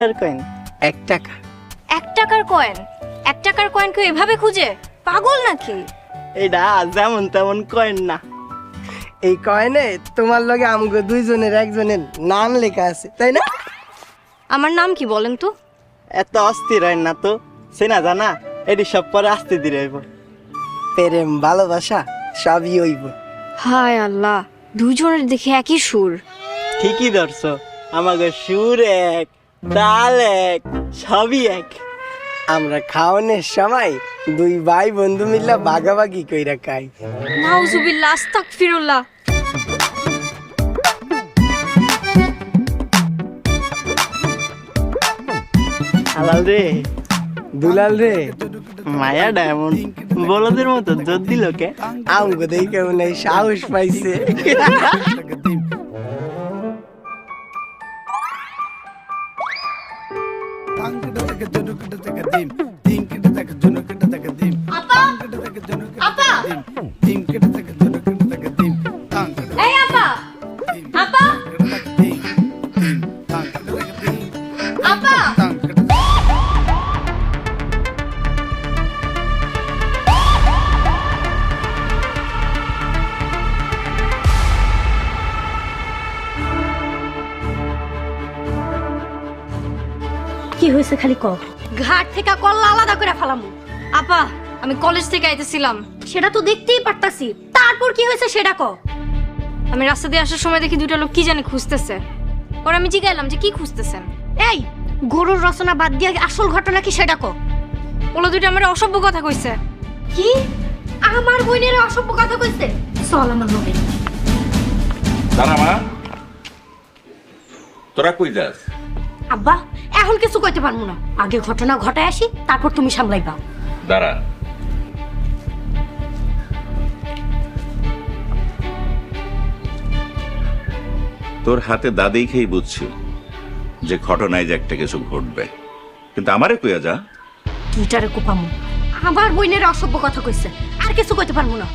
Coin 1 টাকা। 1 টাকার coin? 1 টাকার কয়েন কেউ এভাবে খুঁজে? পাগল নাকি? এইটা যেমন তেমন কয়েন না, এই কয়েনে তোমার লগে আমগো দুইজনের একজনের নাম লেখা আছে, তাই না? আমার নাম কি বলেন তো? এত অস্থির হয় না তো, চেনা জানা এটি সব পরে আসতে দিলে হইব। প্রেম ভালোবাসা সবই হইব। হায় আল্লাহ, দুজনের দেখে একই সুর। ঠিকই ধরছো, আমাকে সুর এক, তাল এক, সবই এক। আমরা খাওয়ানোর সময় দুই ভাই বন্ধু মিল্লা ভাগাভাগি কইরা খাই। নাউজুবিল্লাহ, আস্তাগফিরুল্লাহ। হালাল রে, দুলাল রে, মায়া ডায়মন্ড বলদের মতো জোর দিল কে? আমগো দেখে মনে হয় সাহস পাইছে। এই আপা, আপা, আপা। কি হয়েছে খালি ক। ঘাট থেকে কল্লা আলাদা করে ফেলামু। আপা, আমি কলেজ থেকে আইতেছিলাম। সেটা তো দেখতেই পারতাছি, তারপর কি হয়েছে সেটা ক। আমি রাস্তা দিয়ে আসার সময় দেখি দুটো লোক কি জানি খুঁজতেছে। পরে আমি জিজ্ঞাসলাম যে কি খুঁজতেছেন। এই গরুর রচনা বাদ দিয়ে আসল ঘটনা কি সেটা ক। ওগুলো দুটো আমার অসভ্য কথা কইছে। কি আমার বোনের অসভ্য কথা কইছে? চল আমার লগে। দাঁড়া মা, তোরা কই যাস? আব্বা এখন কিছু কইতে পারবো না, আগে ঘটনা ঘটায় আসি, তারপর তুমি সামলাইবা। দাঁড়া, তোর হাতে দাদি খেয়ে বুঝছি যে ঘটনায় যে একটা কিছু ঘটবে, কিন্তু আমারে কইয়া যা। টুইটারে কোপামু আমার বোনের অসভ্য কথা কইছে, আর কিছু কইতে পারবো না।